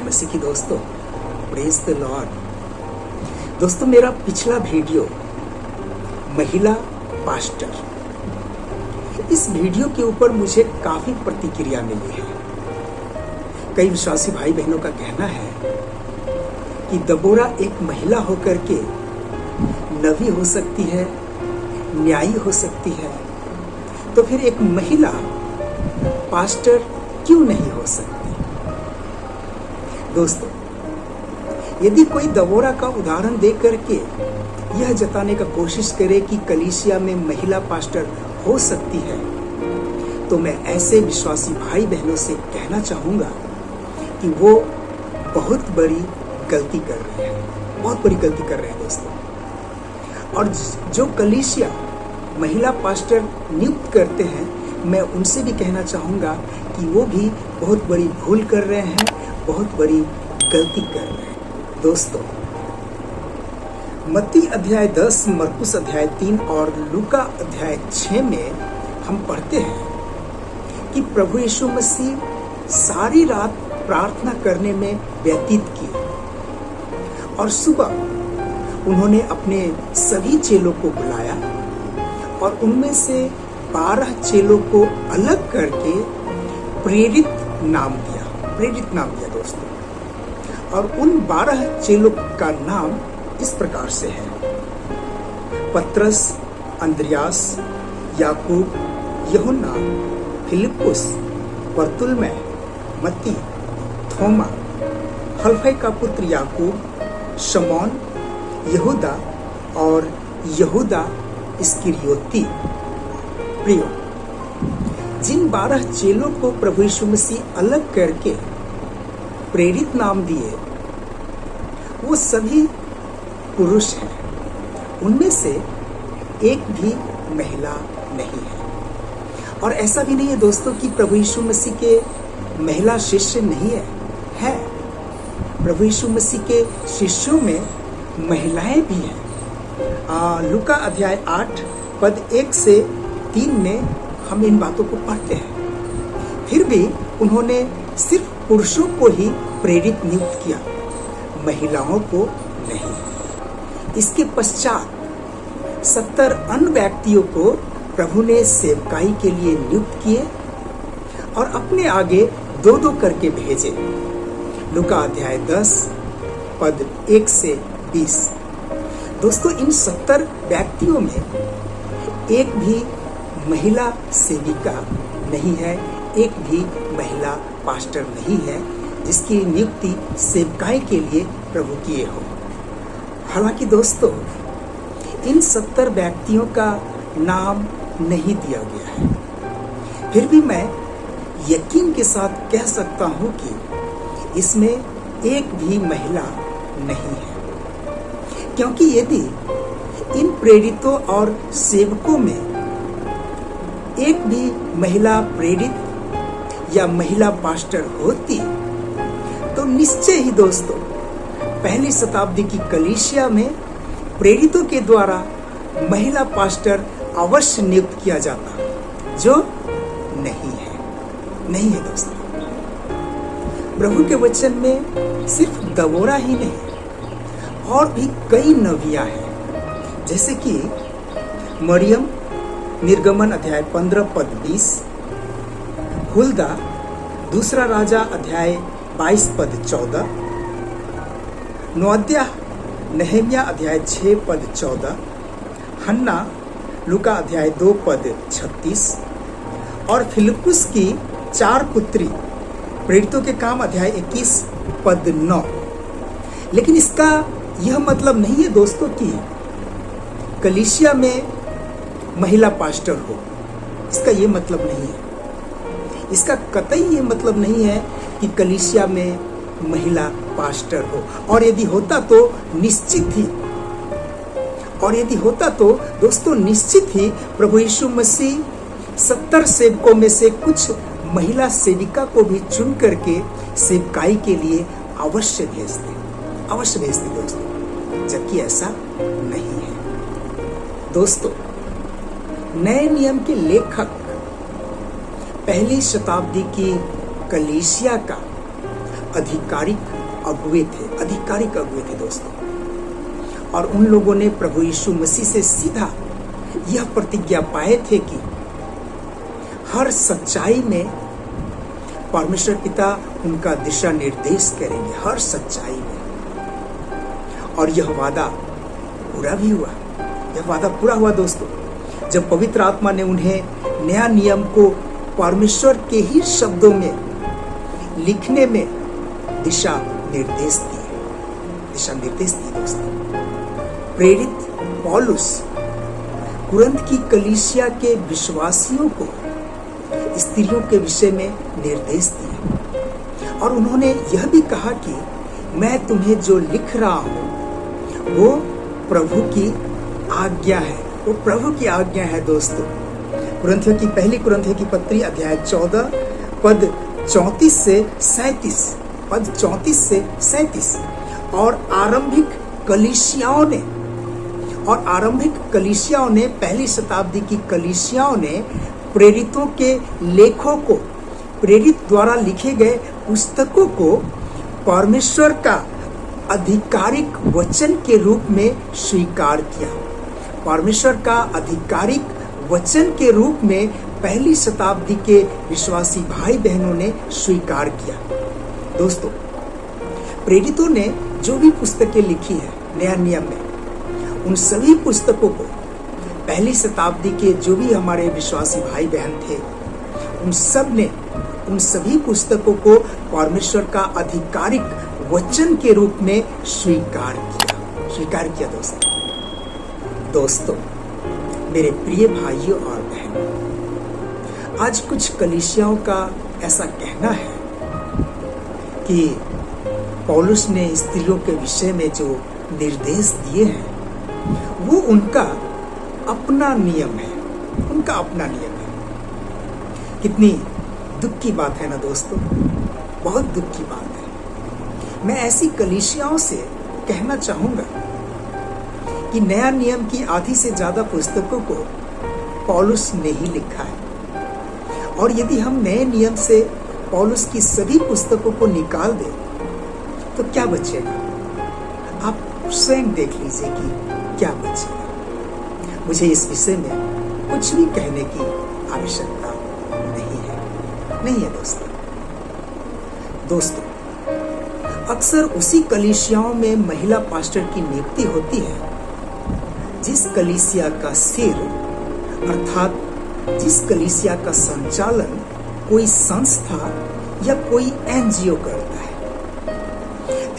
मसीह की दोस्तों, praise the Lord. दोस्तों, मेरा पिछला वीडियो महिला पास्टर, इस वीडियो के ऊपर मुझे काफी प्रतिक्रिया मिली है। कई विश्वासी भाई बहनों का कहना है कि दबोरा एक महिला होकर के नबी हो सकती है, न्यायी हो सकती है, तो फिर एक महिला पास्टर क्यों नहीं हो सकती। दोस्तों, यदि कोई दबोरा का उदाहरण दे करके यह जताने का कोशिश करे कि कलीसिया में महिला पास्टर हो सकती है, तो मैं ऐसे विश्वासी भाई बहनों से कहना चाहूंगा कि वो बहुत बड़ी गलती कर रहे हैं, बहुत बड़ी गलती कर रहे हैं दोस्तों। और जो कलीसिया महिला पास्टर नियुक्त करते हैं, मैं उनसे भी कहना चाहूंगा कि वो भी बहुत बड़ी भूल कर रहे हैं, बहुत बड़ी गलती कर रहे हैं। दोस्तों, मत्ती अध्याय 10, मरकुस अध्याय 3 और लूका अध्याय 6 में हम पढ़ते हैं कि प्रभु यीशु मसीह सारी रात प्रार्थना करने में व्यतीत की और सुबह उन्होंने अपने सभी चेलों को बुलाया और उनमें से 12 चेलों को अलग करके प्रेरित नाम दिया दोस्तों। और उन 12 चेलों का नाम इस प्रकार से है: पत्रस, अंद्रयास, याकूब, यूहन्ना, फिलिप्पुस, बरतुल्मै, मत्ती, थोमा, हलफई का पुत्र याकूब, शमौन, यहूदा और यहूदा इस्करियोती। प्रियो, जिन 12 चेलों को प्रभु यीशु मसीह अलग करके प्रेरित नाम दिए, वो सभी पुरुष हैं। उनमें से एक भी महिला नहीं है। और ऐसा भी नहीं है दोस्तों कि प्रभु यीशु मसीह के महिला शिष्य नहीं है। प्रभु यीशु मसीह के शिष्यों में महिलाएं भी हैं। लूका अध्याय 8 पद 1 से 3 में हम इन बातों को पढ़ते हैं। फिर भी उन्होंने सिर्फ पुरुषों को ही प्रेरित नियुक्त किया, महिलाओं को नहीं। इसके पश्चात 70 अन्य व्यक्तियों को प्रभु ने सेवकाई के लिए नियुक्त किए और अपने आगे 2-2 करके भेजे। लूका अध्याय 10 पद 1 से 20। दोस्तों, इन 70 व्यक्तियों में एक भी महिला सेविका नहीं है, एक भी महिला पास्टर नहीं है जिसकी नियुक्ति सेवकाई के लिए प्रभु किए हो। हालांकि दोस्तों, इन 70 व्यक्तियों का नाम नहीं दिया गया है, फिर भी मैं यकीन के साथ कह सकता हूं कि इसमें एक भी महिला नहीं है, क्योंकि यदि इन प्रेरितों और सेवकों में एक भी महिला प्रेरित या महिला पास्टर होती, तो निश्चय ही दोस्तों पहली शताब्दी की कलीसिया में प्रेरितों के द्वारा महिला पास्टर अवश्य नियुक्त किया जाता, जो नहीं है दोस्तों। प्रभु के वचन में सिर्फ दबोरा ही नहीं, और भी कई नबियां हैं, जैसे कि मरियम, निर्गमन अध्याय 15 पद 20, हुल्दा, दूसरा राजा अध्याय 22 पद 14, नोअद्याह, नहम्याह अध्याय 6 पद 14, हन्ना, लूका अध्याय 2 पद 36 और फिलिप्पुस की 4 पुत्री, प्रेरितों के काम अध्याय 21 पद 9। लेकिन इसका यह मतलब नहीं है दोस्तों कि कलीसिया में महिला पास्टर हो। इसका ये मतलब नहीं है। इसका कतई ये मतलब नहीं है कि कलीसिया में महिला पास्टर हो। और यदि होता तो निश्चित ही प्रभु यीशु मसीह 70 सेवकों में से कुछ महिला सेविका को भी चुन करके सेवकाई के लिए अवश्य भेजते दोस्तों, जबकि ऐसा नहीं है। दोस्तों, नए नियम के लेखक पहली शताब्दी की कलीसिया का आधिकारिक अगुवे थे, आधिकारिक अगुवे थे दोस्तों। और उन लोगों ने प्रभु यीशु मसीह से सीधा यह प्रतिज्ञा पाए थे कि हर सच्चाई में परमेश्वर पिता उनका दिशा निर्देश करेंगे, हर सच्चाई में। और यह वादा पूरा भी हुआ, यह वादा पूरा हुआ दोस्तों, जब पवित्र आत्मा ने उन्हें नया नियम को परमेश्वर के ही शब्दों में लिखने में दिशा निर्देश दिए दोस्तों। प्रेरित पौलुस कुरिन्थ की कलीसिया के विश्वासियों को स्त्रियों के विषय में निर्देश दिए और उन्होंने यह भी कहा कि मैं तुम्हें जो लिख रहा हूं वो प्रभु की आज्ञा है, वो प्रभु की आज्ञा है दोस्तों। पहली कुरिन्थियों की पत्री अध्याय 14 पद 34 से 37 और आरंभिक कलीसियाओं ने पहली शताब्दी की कलीसियाओं ने प्रेरितों के लेखों को, प्रेरित द्वारा लिखे गए पुस्तकों को परमेश्वर का आधिकारिक वचन के रूप में स्वीकार किया। परमेश्वर का आधिकारिक वचन के रूप में पहली शताब्दी के विश्वासी भाई बहनों ने स्वीकार किया। दोस्तों, प्रेरितों ने जो भी पुस्तकें लिखी है नया नियम में, उन सभी पुस्तकों को पहली शताब्दी के जो भी हमारे विश्वासी भाई बहन थे, उन सब ने उन सभी पुस्तकों को परमेश्वर का आधिकारिक वचन के रूप में स्वीकार किया दोस्तों, मेरे प्रिय भाइयों और बहनों, आज कुछ कलीसियाओं का ऐसा कहना है कि पौलुस ने स्त्रियों के विषय में जो निर्देश दिए हैं वो उनका अपना नियम है। कितनी दुख की बात है ना दोस्तों, बहुत दुख की बात है। मैं ऐसी कलीसियाओं से कहना चाहूंगा कि नया नियम की आधी से ज्यादा पुस्तकों को पौलुस ने ही लिखा है, और यदि हम नए नियम से पौलुस की सभी पुस्तकों को निकाल दें तो क्या बचेगा? आप स्वयं देख लीजिए कि क्या बचेगा। मुझे इस विषय में कुछ भी कहने की आवश्यकता नहीं है दोस्तों। अक्सर उसी कलीसियाओं में महिला पास्टर की नियुक्ति होती है जिस कलीसिया का सिर अर्थात जिस कलीसिया का संचालन कोई संस्था या कोई एनजीओ करता है।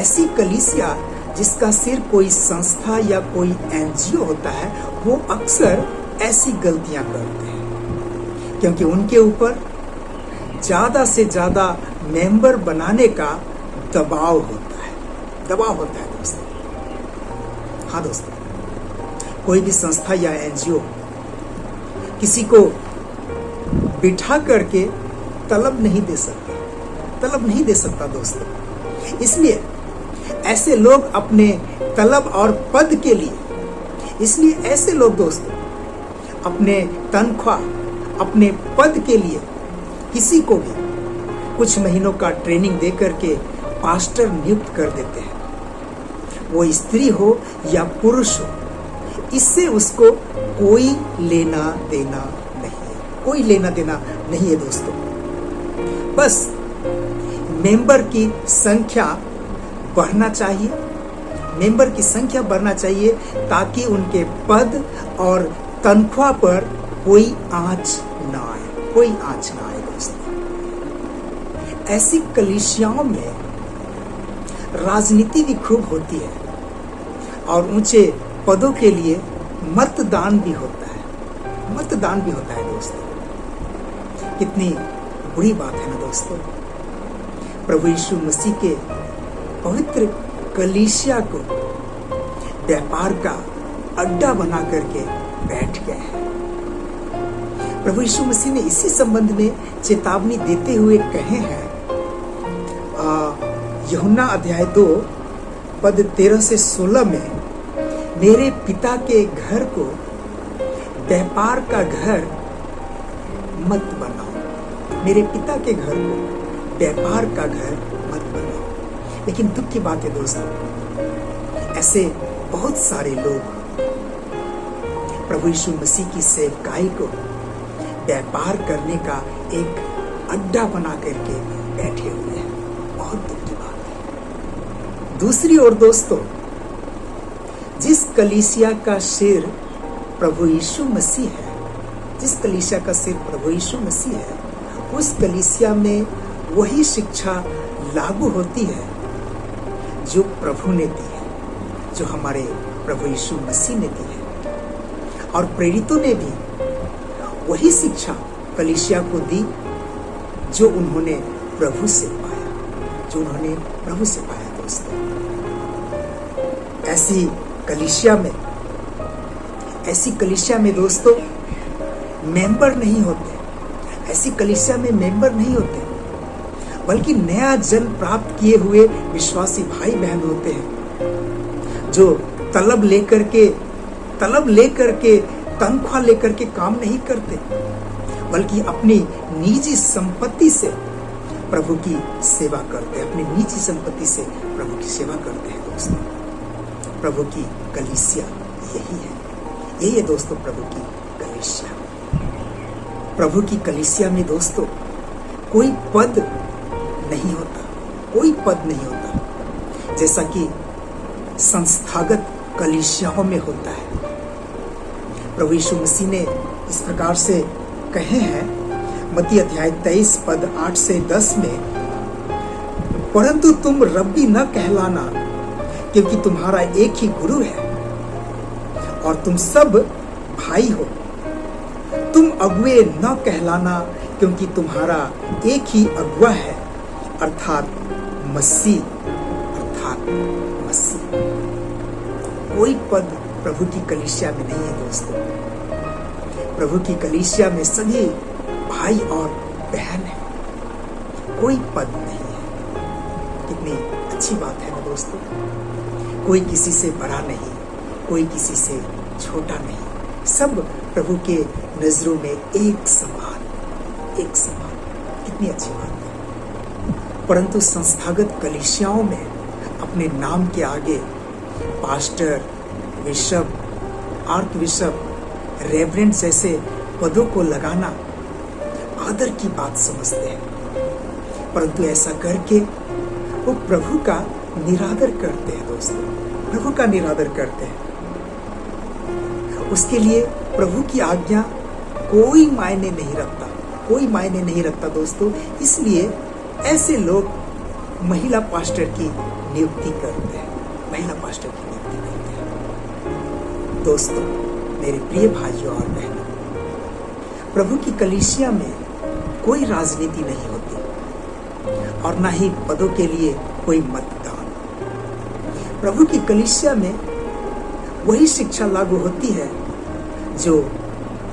ऐसी कलीसिया जिसका सिर कोई संस्था या कोई एनजीओ होता है, वो अक्सर ऐसी गलतियां करते हैं क्योंकि उनके ऊपर ज्यादा से ज्यादा मेंबर बनाने का दबाव होता है दोस्तों। हाँ दोस्तों, कोई भी संस्था या एनजीओ किसी को बिठा करके तलब नहीं दे सकता दोस्तों। इसलिए ऐसे लोग अपने तलब और पद के लिए, इसलिए ऐसे लोग दोस्तों अपने तनख्वाह, अपने पद के लिए किसी को भी कुछ महीनों का ट्रेनिंग दे करके पास्टर नियुक्त कर देते हैं। वो स्त्री हो या पुरुष हो, इससे उसको कोई लेना देना नहीं है दोस्तों। बस मेंबर की संख्या बढ़ना चाहिए ताकि उनके पद और तनख्वाह पर कोई आंच ना आए दोस्तों। ऐसी कलीसियाओं में राजनीति भी खूब होती है और ऊंचे पदों के लिए मतदान भी होता है दोस्तों। कितनी बुरी बात है ना दोस्तों। प्रभु यीशु मसीह के पवित्र कलीसिया को व्यापार का अड्डा बना करके बैठ गए हैं। प्रभु यीशु मसीह ने इसी संबंध में चेतावनी देते हुए कहे हैं, यूहन्ना अध्याय 2 पद 13 से 16 में, मेरे पिता के घर को व्यापार का घर मत बनाओ। मेरे पिता के घर को व्यापार का घर मत बनाओ। लेकिन दुख की बात है दोस्तों, ऐसे बहुत सारे लोग प्रभु यीशु मसीह की सेवकाई को व्यापार करने का एक अड्डा बना करके बैठे हुए हैं। बहुत दुख की बात है। दूसरी ओर दोस्तों, जिस कलीसिया का सिर प्रभु यीशु मसीह है, जिस कलीसिया का सिर प्रभु यीशु मसीह है, उस कलीसिया में वही शिक्षा लागू होती है जो प्रभु ने दी है, जो हमारे प्रभु यीशु मसीह ने दी है। और प्रेरितों ने भी वही शिक्षा कलीसिया को दी जो उन्होंने प्रभु से पाया, जो उन्होंने प्रभु से पाया। दोस्तों, ऐसी कलीसिया में दोस्तों मेंबर नहीं होते, ऐसी कलीसिया में मेंबर नहीं होते, बल्कि नया जन्म प्राप्त किए हुए विश्वासी भाई बहन होते हैं, जो तलब लेकर के तनख्वाह लेकर के काम नहीं करते, बल्कि अपनी निजी संपत्ति से प्रभु की सेवा करते हैं, अपनी निजी संपत्ति से प्रभु की सेवा करते हैं। दोस्तों, प्रभु की कलीसिया यही है दोस्तों, प्रभु की कलीसिया। प्रभु की कलीसिया में दोस्तों कोई पद नहीं होता, जैसा कि संस्थागत कलीसियाओं में होता है। प्रभु यीशु मसीह ने इस प्रकार से कहे हैं मत्ती अध्याय 23 पद 8 से 10 में, परंतु तुम रब्बी न कहलाना, क्योंकि तुम्हारा एक ही गुरु है और तुम सब भाई हो। तुम अगुए न कहलाना, क्योंकि तुम्हारा एक ही अगुआ है, अर्थात मसीह। कोई पद प्रभु की कलीसिया में नहीं है दोस्तों। प्रभु की कलीसिया में सभी भाई और बहन है, कोई पद नहीं है। कितनी अच्छी बात है ना दोस्तों। कोई किसी से बड़ा नहीं, कोई किसी से छोटा नहीं, सब प्रभु के नजरों में एक समान। कितनी अच्छी बात है। परंतु संस्थागत कलीसियाओं में अपने नाम के आगे pastor, bishop, arc bishop, reverend जैसे पदों को लगाना आदर की बात समझते हैं, परंतु ऐसा करके वो प्रभु का निरादर करते हैं दोस्तों, प्रभु का निरादर करते हैं। उसके लिए प्रभु की आज्ञा कोई मायने नहीं रखता दोस्तों। इसलिए ऐसे लोग महिला पास्टर की नियुक्ति करते हैं, दोस्तों, मेरे प्रिय भाइयों और बहनों, प्रभु की कलीसिया में कोई राजनीति नहीं होती और ना ही पदों के लिए कोई मतदान। प्रभु की कलीसिया में वही शिक्षा लागू होती है जो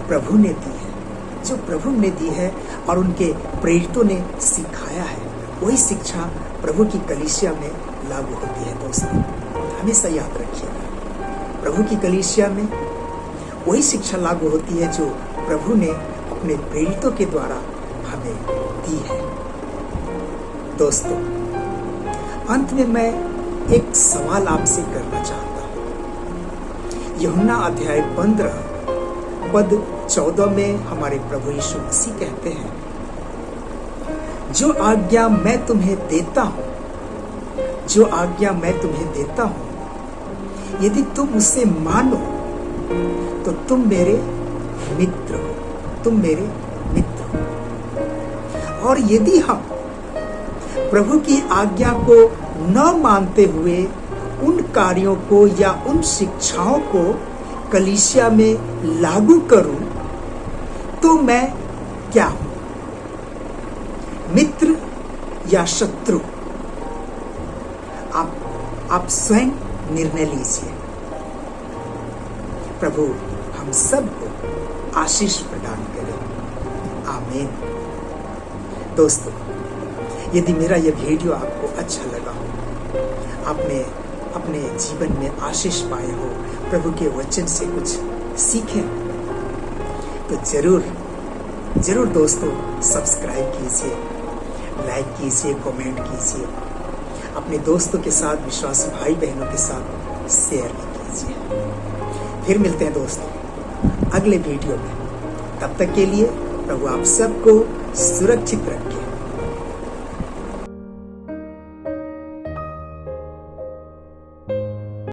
प्रभु ने दी है और उनके प्रेरितों ने सिखाया है। वही शिक्षा प्रभु की कलीसिया में लागू होती है दोस्तों, हमेशा याद रखिएगा। प्रभु की कलीसिया में वही शिक्षा लागू होती है जो प्रभु ने अपने प्रेरितों के द्वारा हमें दी है। दोस्तों, अंत में मैं एक सवाल आपसे करना चाहता हूँ। यूहन्ना अध्याय 15 पद 14 में हमारे प्रभु यीशु मसीह कहते हैं, जो आज्ञा मैं तुम्हें देता हूँ, यदि तुम उसे मानो तो तुम मेरे मित्र हो। और यदि हम प्रभु की आज्ञा को न मानते हुए उन कार्यों को या उन शिक्षाओं को कलीसिया में लागू करूं, तो मैं क्या हूं, मित्र या शत्रु? आप स्वयं निर्णय लीजिए। प्रभु हम सब को आशीष प्रदान करे। आमीन। दोस्तों, यदि मेरा यह वीडियो आपको अच्छा लगा हो, आपने अपने जीवन में आशीष पाए हो, प्रभु के वचन से कुछ सीखे, तो जरूर दोस्तों सब्सक्राइब कीजिए, लाइक कीजिए, कमेंट कीजिए। अपने दोस्तों के साथ, विश्वासी भाई बहनों के साथ शेयर भी कीजिए। फिर मिलते हैं दोस्तों अगले वीडियो में। तब तक के लिए प्रभु आप सबको सुरक्षित रखे।